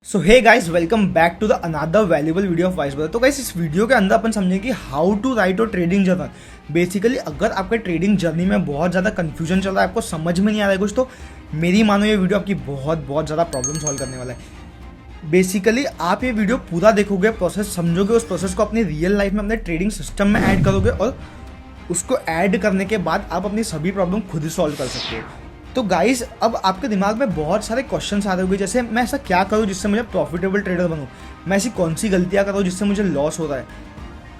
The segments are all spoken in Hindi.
So hey guys, welcome back to the another valuable video of vice brother. तो गाइस, इस वीडियो के अंदर अपन समझेंगे कि हाउ टू राइट और ट्रेडिंग जर्नल। बेसिकली अगर आपके ट्रेडिंग जर्नी में बहुत ज़्यादा कंफ्यूजन चल रहा है, आपको समझ में नहीं आ रहा है कुछ, तो मेरी मानो ये वीडियो आपकी बहुत बहुत ज़्यादा प्रॉब्लम सॉल्व करने वाला है। बेसिकली आप ये वीडियो पूरा देखोगे, प्रोसेस समझोगे, उस प्रोसेस को अपनी रियल लाइफ में अपने ट्रेडिंग सिस्टम में ऐड करोगे और उसको ऐड करने के बाद आप अपनी सभी प्रॉब्लम खुद ही सॉल्व कर सकते हो। तो गाइस, अब आपके दिमाग में बहुत सारे क्वेश्चंस आ रहे होंगे, जैसे मैं ऐसा क्या करूं जिससे मुझे प्रॉफिटेबल ट्रेडर बनूं, मैं ऐसी कौन सी गलतियां करूं जिससे मुझे लॉस हो रहा है।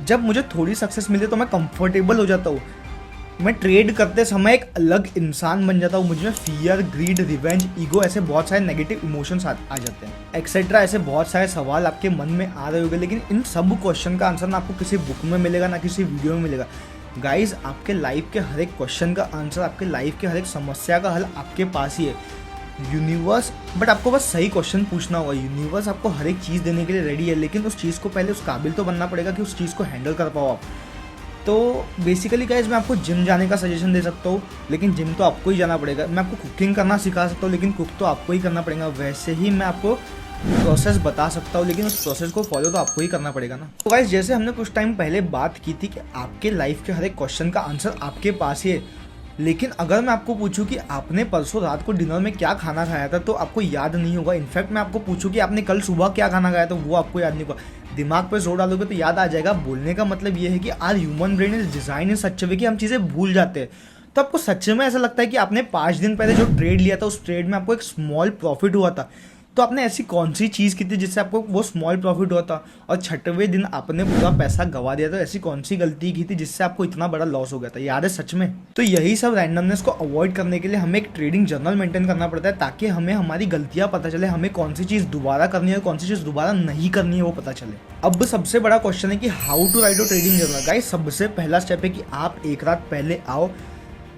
जब मुझे थोड़ी सक्सेस मिले तो मैं कंफर्टेबल हो जाता हूँ, मैं ट्रेड करते समय एक अलग इंसान बन जाता हूँ, मुझ में फियर, ग्रीड, रिवेंज, ईगो, ऐसे बहुत सारे नेगेटिव इमोशंस आ जाते हैं, एक्सेट्रा। ऐसे बहुत सारे सवाल आपके मन में आ रहे होंगे, लेकिन इन सब क्वेश्चन का आंसर ना आपको किसी बुक में मिलेगा ना किसी वीडियो में मिलेगा। गाइज, आपके लाइफ के हर एक क्वेश्चन का आंसर, आपके लाइफ के हर एक समस्या का हल आपके पास ही है। यूनिवर्स, बट आपको बस सही क्वेश्चन पूछना होगा। यूनिवर्स आपको हर एक चीज़ देने के लिए रेडी है, लेकिन उस चीज़ को पहले उस काबिल तो बनना पड़ेगा कि उस चीज़ को हैंडल कर पाओ आप। तो बेसिकली गाइज, मैं आपको जिम जाने का सजेशन दे सकता हूँ, लेकिन जिम तो आपको ही जाना पड़ेगा। मैं आपको कुकिंग करना सिखा सकता हूँ, लेकिन कुक तो आपको ही करना पड़ेगा। वैसे ही मैं आपको प्रोसेस बता सकता हूँ, लेकिन उस प्रोसेस को फॉलो तो आपको ही करना पड़ेगा ना। तो गाइस, जैसे हमने कुछ टाइम पहले बात की थी कि आपके लाइफ के हर एक क्वेश्चन का आंसर आपके पास ही है, लेकिन अगर मैं आपको पूछूं कि आपने परसों रात को डिनर में क्या खाना खाया था, तो आपको याद नहीं होगा। इनफैक्ट मैं आपको पूछूं कि आपने कल सुबह क्या खाना खाया, तो वो आपको याद नहीं होगा। दिमाग पे जोर डालोगे तो याद आ जाएगा। बोलने का मतलब ये है कि our human brain is design in such way कि हम चीज़ें भूल जाते हैं। तो आपको सच में ऐसा लगता है कि आपने 5 दिन पहले जो ट्रेड लिया था, उस ट्रेड में आपको एक स्मॉल प्रॉफिट हुआ था, तो आपने ऐसी कौन सी चीज़ की थी जिससे आपको वो स्मॉल प्रॉफिट हुआ था, और 6वें दिन आपने पूरा पैसा गवा दिया था। ऐसी कौन सी गलती की थी जिससे आपको इतना बड़ा लॉस हो गया था, याद है सच में? तो यही सब रैंडमनेस को अवॉइड करने के लिए हमें एक ट्रेडिंग जर्नल मेंटेन करना पड़ता है, ताकि हमें हमारी गलतियां पता चले, हमें कौन सी चीज़ दोबारा करनी है, कौन सी चीज़ दोबारा नहीं करनी है, वो पता चले। अब सबसे बड़ा क्वेश्चन है कि how to write a trading journal. Guys, सबसे पहला स्टेप है कि आप एक रात पहले आओ।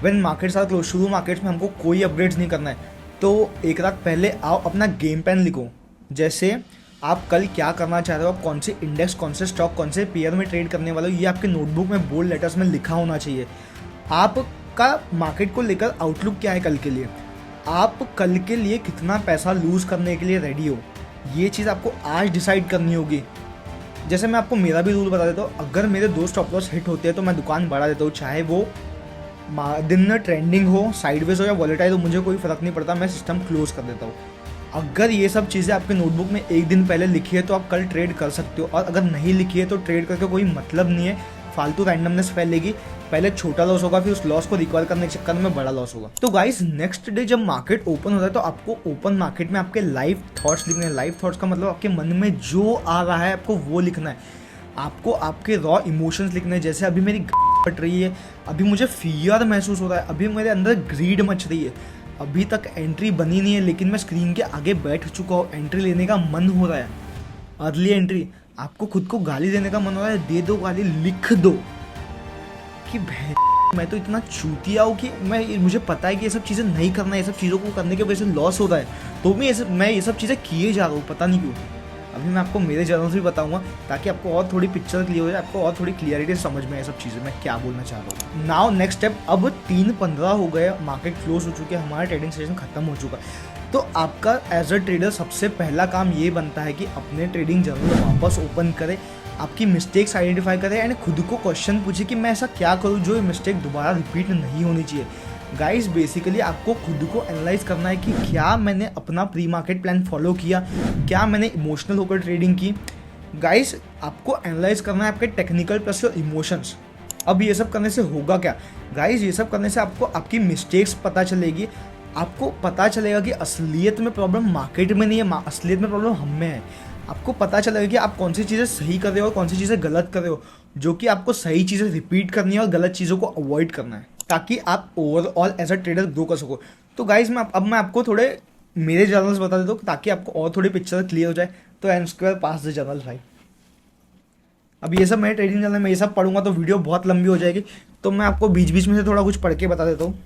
व्हेन मार्केट्स आर क्लोज, शुरू मार्केट्स में हमको कोई अपडेट्स नहीं करना है, तो एक रात पहले आओ, अपना गेम प्लान लिखो। जैसे आप कल क्या करना चाह रहे हो, आप कौन से इंडेक्स, कौन से स्टॉक, कौन से पेयर में ट्रेड करने वाले हो, ये आपके नोटबुक में बोल्ड लेटर्स में लिखा होना चाहिए। आपका मार्केट को लेकर आउटलुक क्या है कल के लिए, आप कल के लिए कितना पैसा लूज करने के लिए रेडी हो, ये चीज़ आपको आज डिसाइड करनी होगी। जैसे मैं आपको मेरा भी रूल बता देता हूँ, अगर मेरे 2 स्टॉप लॉस हिट होते हैं तो मैं दुकान बढ़ा देता हूँ, चाहे वो दिन में ट्रेंडिंग हो, साइडवेज हो या वॉलेटाइल हो, मुझे कोई फर्क नहीं पड़ता, मैं सिस्टम क्लोज कर देता हूँ। अगर ये सब चीज़ें आपके नोटबुक में एक दिन पहले लिखी है तो आप कल ट्रेड कर सकते हो, और अगर नहीं लिखी है तो ट्रेड करके कोई मतलब नहीं है, फालतू रैंडमनेस फैलेगी। पहले छोटा लॉस होगा, फिर उस लॉस को रिकवर करने के चक्कर में बड़ा लॉस होगा। तो गाइस, नेक्स्ट डे जब मार्केट ओपन होता है तो आपको ओपन मार्केट में आपके लाइव थॉट्स लिखने हैं। लाइव थॉट्स का मतलब आपके मन में जो आ रहा है आपको वो लिखना है। आपको आपके रॉ इमोशंस लिखने हैं। जैसे अभी मेरी फट रही है, अभी मुझे फियर महसूस हो रहा है, अभी मेरे अंदर ग्रीड मच रही है, अभी तक एंट्री बनी नहीं है, लेकिन मैं स्क्रीन के आगे बैठ चुका हूँ, एंट्री लेने का मन हो रहा है, अर्ली एंट्री। आपको खुद को गाली देने का मन हो रहा है, दे दो गाली, लिख दो कि मैं तो इतना चूतिया हूँ कि मुझे पता है कि ये सब चीज़ें नहीं करना है, ये सब चीज़ों को करने की वजह से लॉस हो रहा है, तो मैं ये सब चीज़ें किए जा रहा हूँ, पता नहीं क्यों। अभी मैं आपको मेरे जर्नल्स भी बताऊंगा, ताकि आपको और थोड़ी पिक्चर क्लियर हो जाए, आपको और थोड़ी क्लियरिटी समझ में आए सब चीज़ें मैं क्या बोलना चाह रहा हूँ। नाउ नेक्स्ट स्टेप, अब 3:15 हो गए, मार्केट क्लोज हो चुके, हमारा ट्रेडिंग सेशन खत्म हो चुका है। तो आपका एज अ ट्रेडर सबसे पहला काम ये बनता है कि अपने ट्रेडिंग जर्नल वापस ओपन करें, आपकी मिस्टेक्स आइडेंटिफाई करें, एंड खुद को क्वेश्चन पूछे कि मैं ऐसा क्या करूँ जो ये मिस्टेक दोबारा रिपीट नहीं होनी चाहिए। गाइस, बेसिकली आपको खुद को एनालाइज करना है कि क्या मैंने अपना प्री मार्केट प्लान फॉलो किया, क्या मैंने इमोशनल होकर ट्रेडिंग की। गाइस, आपको एनालाइज करना है आपके टेक्निकल प्लस योर इमोशंस। अब ये सब करने से होगा क्या गाइस, ये सब करने से आपको आपकी मिस्टेक्स पता चलेगी, आपको पता चलेगा कि असलियत में प्रॉब्लम मार्केट में नहीं है, असलियत में प्रॉब्लम हम में है। आपको पता चलेगा कि आप कौन सी चीज़ें सही कर रहे हो और कौन सी चीज़ें गलत कर रहे हो, जो कि आपको सही चीज़ें रिपीट करनी है और गलत चीज़ों को अवॉइड करना है, ताकि आप overall as a trader grow कर सको। तो गाइज, मैं आपको थोड़े मेरे जर्नल्स बता देता हूँ, ताकि आपको और थोड़ी पिक्चर क्लियर हो जाए। तो N square pass the journal भाई। अब ये सब मेरे ट्रेडिंग जर्नल में ये सब पढ़ूंगा तो वीडियो बहुत लंबी हो जाएगी, तो मैं आपको बीच बीच में से थोड़ा कुछ पढ़ के बता देता हूँ।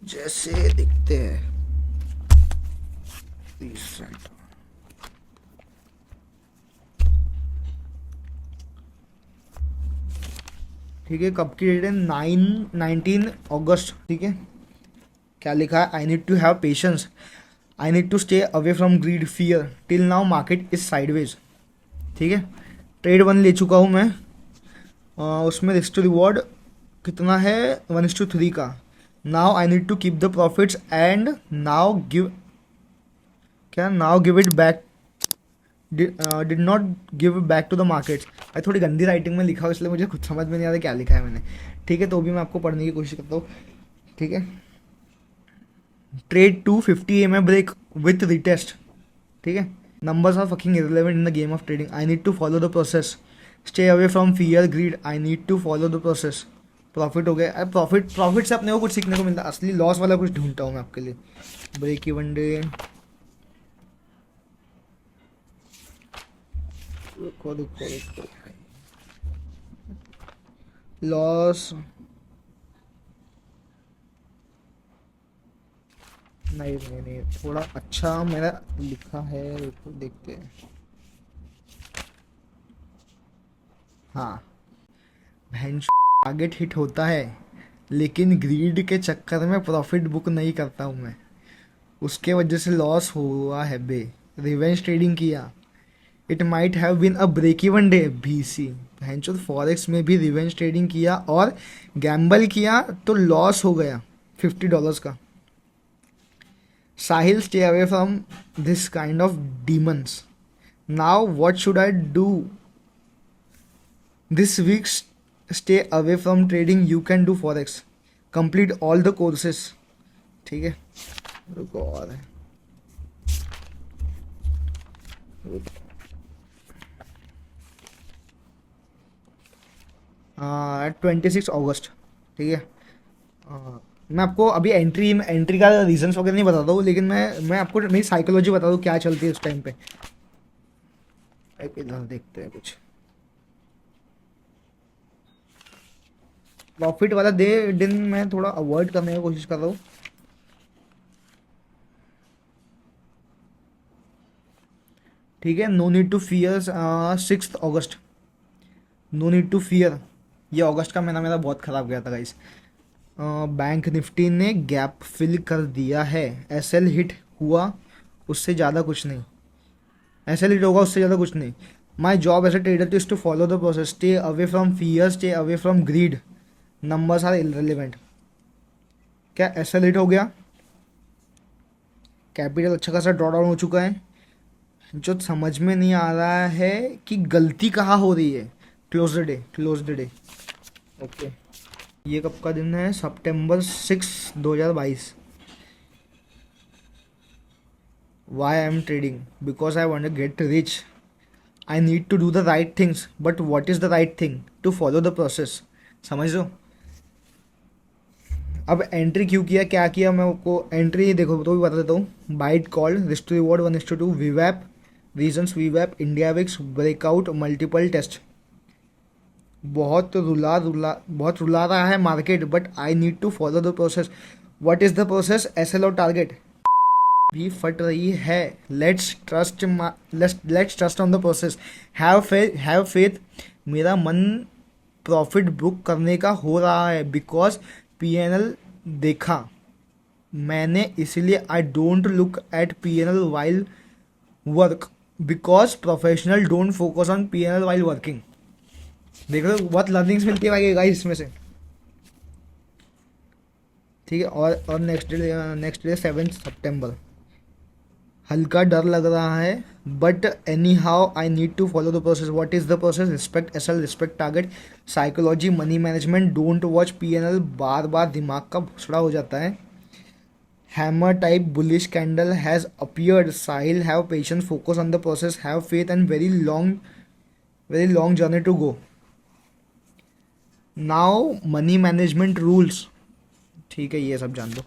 जैसे दिखते हैं, ठीक है, कब की डेट है, 19 अगस्त। ठीक है, क्या लिखा है, I need to have patience. I need to stay away from greed fear till now market is sideways. ठीक है, ट्रेड 1 ले चुका हूँ मैं। उसमें रिस्क टू रिवॉर्ड कितना है, 1:3 का। Now I need to keep the profits and now give, क्या now give it back, did not give back to the market. भाई थोड़ी गंदी राइटिंग में लिखा हो इसलिए मुझे खुद समझ में नहीं आ रहा क्या लिखा है मैंने। ठीक है, तो भी मैं आपको पढ़ने की कोशिश करता हूँ। ठीक है, trade 250 EMA break with retest. ठीक है, numbers are fucking irrelevant in the game of trading. I need to follow the process. Stay away from fear, greed. I need to follow the process. Profit हो गया। अब प्रॉफिट से अपने को कुछ सीखने को मिलता है, असली लॉस वाला कुछ ढूंढता हूँ मैं आपके लिए। ब्रेक इवन डे, रुको रुको रुको, लॉस नहीं नहीं नहीं, थोड़ा अच्छा मेरा लिखा है, रुको देखते हैं। हाँ, बहन टारगेट हिट होता है लेकिन ग्रीड के चक्कर में प्रॉफिट बुक नहीं करता हूँ मैं, उसके वजह से लॉस हुआ है बे। रिवेंज ट्रेडिंग किया, it might have been a break even day. BC भैंचोद फॉरेक्स में भी रिवेंज ट्रेडिंग किया और गैम्बल किया तो लॉस हो गया $50 का। Sahil, stay away from this kind of demons. Now what should I do this week? Stay away from trading, you can do forex, complete all the courses. ठीक है, रुको और है, 26 अगस्त। ठीक है, मैं आपको अभी एंट्री का रीजंस वगैरह नहीं बताता हूँ, लेकिन मैं आपको मेरी साइकोलॉजी बता दूँ क्या चलती है उस टाइम पे। इधर देखते हैं कुछ प्रॉफिट वाला दिन मैं थोड़ा अवॉइड करने की कोशिश कर रहा हूँ। ठीक है, नो नीड टू फियर, 6 अगस्त, नो नीड टू फियर। ये अगस्त का महीना मेरा बहुत ख़राब गया था गाइस। बैंक निफ्टी ने गैप फिल कर दिया है, SL हिट हुआ, उससे ज़्यादा कुछ नहीं। SL हिट होगा, उससे ज़्यादा कुछ नहीं। My job as a trader is to follow the process, stay away from fear, stay away from greed, numbers are irrelevant. क्या SL हिट हो गया, कैपिटल अच्छा खासा ड्रॉ डाउन हो चुका है, जो समझ में नहीं आ रहा है कि गलती कहाँ हो रही है। Close the day, close the day. Okay, ये कब का दिन है, September 6, 2022। Why I am trading, because I want to get rich, I need to do the right things, but what is the right thing? To follow the process. समझ लो, अब एंट्री क्यों किया, क्या किया, मैं आपको एंट्री देखो तो भी बता देता हूँ। Bite call, risk to reward 1:2, वीवैप रीजन्स, वीवैप, India VIX, breakout, multiple test. बहुत रुला रहा है market, but I need to follow the process. What is the process? SL और टारगेट भी फट रही है। Let's trust on the process, have faith. मेरा मन प्रॉफिट बुक करने का हो रहा है बिकॉज PNL देखा मैंने, इसलिए I don't look at PNL while work, because professional don't focus on PNL while working. देख लो, बहुत लर्निंग्स मिलती है गाइस इसमें से। ठीक है, और नेक्स्ट डे 7 सितंबर। हल्का डर लग रहा है, but anyhow I need to follow the process. What is the process? Respect SL, respect target, psychology, money management, don't watch PNL। बार बार दिमाग का भुसड़ा हो जाता है। Hammer type bullish candle has appeared, Sahil have patience, focus on the process, have faith and very long journey to go. Now money management rules. ठीक है, ये सब जान दो।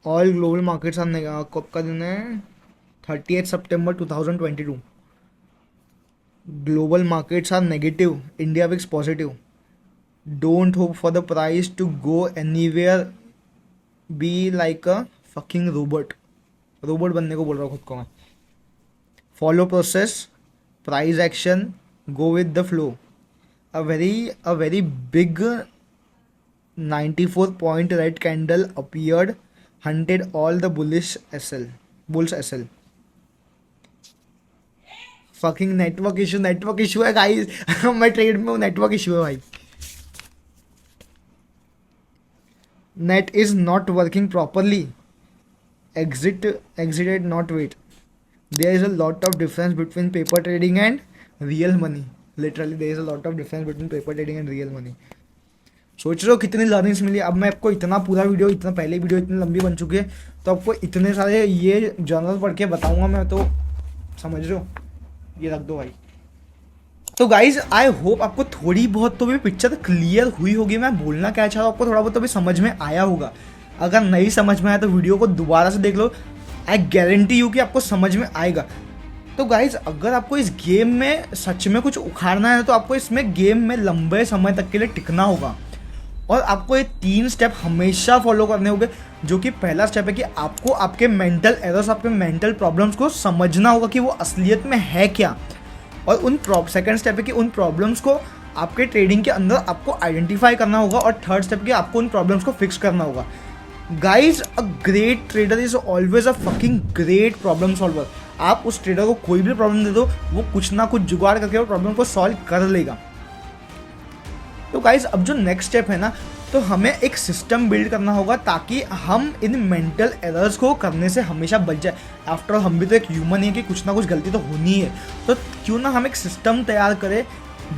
ऑल ग्लोबल मार्केट्स आर, कब का दिन है, 30 सितंबर 2022। Global markets are negative, India VIX positive. Don't hope for the price to go anywhere, be like a fucking robot बनने को बोल रहा हूँ खुद को मैं। follow process, price action, go with the flow. A very big 94 point red candle appeared, hunted all the bullish bulls SL. Fucking network issue है गाइस मैं ट्रेड में हूँ, नेटवर्क इशू है भाई. Net is not working properly. exited not wait. There is a lot of difference between paper trading and real money. Literally there is a lot of difference between paper trading and real money. सोच रहे हो कितनी लर्निंग्स मिली. अब मैं आपको इतना पूरा वीडियो, इतना पहले वीडियो इतनी लंबी बन चुकी है तो आपको इतने सारे ये जर्नल पढ़ के बताऊंगा मैं, तो समझ रहे हो. ये रख दो भाई. तो गाइज आई होप आपको थोड़ी बहुत तो भी पिक्चर क्लियर हुई होगी. मैं बोलना क्या चाह रहा हूँ आपको थोड़ा बहुत तो भी समझ में आया होगा. अगर नहीं समझ में आया तो वीडियो को दोबारा से देख लो. आई गारंटी यू कि आपको समझ में आएगा. तो गाइज अगर आपको इस गेम में सच में कुछ उखाड़ना है तो आपको इसमें गेम में लंबे समय तक के लिए टिकना होगा. और आपको ये 3 स्टेप हमेशा फॉलो करने होंगे. जो कि पहला स्टेप है कि आपको आपके मेंटल एरर्स, आपके मेंटल प्रॉब्लम्स को समझना होगा कि वो असलियत में है क्या. और उन सेकंड स्टेप है कि उन प्रॉब्लम्स को आपके ट्रेडिंग के अंदर आपको आइडेंटिफाई करना होगा. और थर्ड स्टेप कि आपको उन प्रॉब्लम्स को फिक्स करना होगा. Guys a great trader is always a fucking great problem solver. आप उस ट्रेडर को कोई भी प्रॉब्लम दे दो, वो कुछ ना कुछ जुगाड़ करके वो प्रॉब्लम को सॉल्व कर लेगा. तो गाइज अब जो नेक्स्ट स्टेप है ना, तो हमें एक सिस्टम बिल्ड करना होगा ताकि हम इन मेंटल एरर्स को करने से हमेशा बच जाए. आफ्टर ऑल हम भी तो एक ह्यूमन है कि कुछ ना कुछ गलती तो होनी है. तो क्यों ना हम एक सिस्टम तैयार करें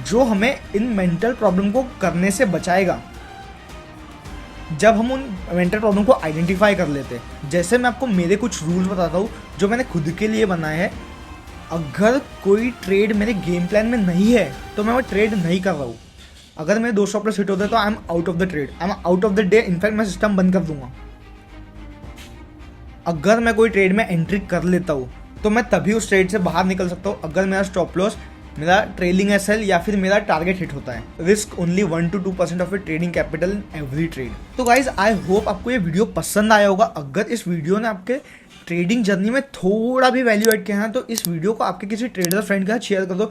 जो हमें इन मेंटल प्रॉब्लम को करने से बचाएगा. जब हम उन मेंटल प्रॉब्लम को आइडेंटिफाई कर लेते हैं, जैसे मैं आपको मेरे कुछ रूल्स बताता हूँ जो मैंने खुद के लिए बनाए हैं. अगर कोई ट्रेड मेरे गेम प्लान में नहीं है तो मैं वो ट्रेड नहीं कर रहा हूँ. अगर मेरे 200 प्लस हिट होते हैं तो I am out of the trade, I am out of the day. In fact मैं सिस्टम बंद कर दूंगा. अगर मैं कोई ट्रेड में एंट्री कर लेता हूँ तो मैं तभी उस ट्रेड से बाहर निकल सकता हूँ अगर मेरा स्टॉप लॉस, मेरा ट्रेलिंग एसएल या फिर मेरा टारगेट हिट होता है. Risk only 1 to 2% of your trading capital in every trade. तो गाइज आई होप आपको ये वीडियो पसंद आया होगा. अगर इस वीडियो ने आपके ट्रेडिंग जर्नी में थोड़ा भी वैल्यू ऐड किया है तो इस वीडियो को आपके किसी ट्रेडर फ्रेंड के साथ शेयर कर दो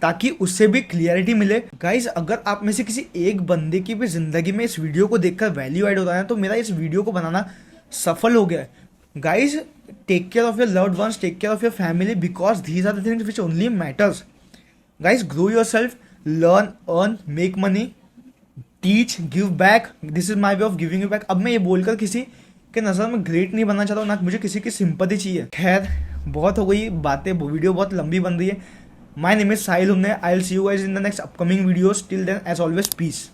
ताकि उससे भी क्लियरिटी मिले. गाइज अगर आप में से किसी एक बंदे की भी जिंदगी में इस वीडियो को देखकर वैल्यू ऐड होता है तो मेरा इस वीडियो को बनाना सफल हो गया. Guys take care of your loved ones, take care of your family because these are the things which only matters. Guys, grow yourself, learn, earn, make money, teach, give back. This is my way of giving you back. अब मैं ये बोलकर किसी के नज़र में ग्रेट नहीं बनना चाहता हूँ, ना मुझे किसी की सिंपैथी चाहिए. खैर बहुत हो गई बातें, वीडियो बहुत लंबी बन रही है. My name is Sahil Humne. I will see you guys in the next upcoming videos. Till then as always piece.